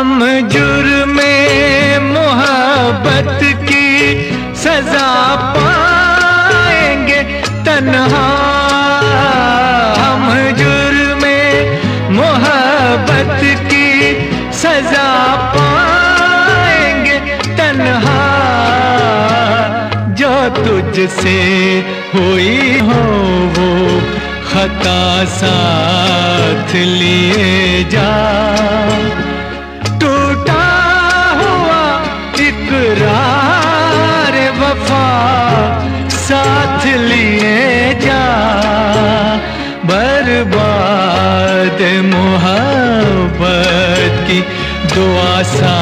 हम जुर्मे मोहब्बत की सजा पाएंगे तन्हा। हम जुर्मे मोहब्बत की सजा पाएंगे तन्हा। जो तुझसे हुई हो वो खता साथ लिए जा। टूटा हुआ इकरार वफा साथ लिए जा। बर्बाद मोहब्बत की दुआ सा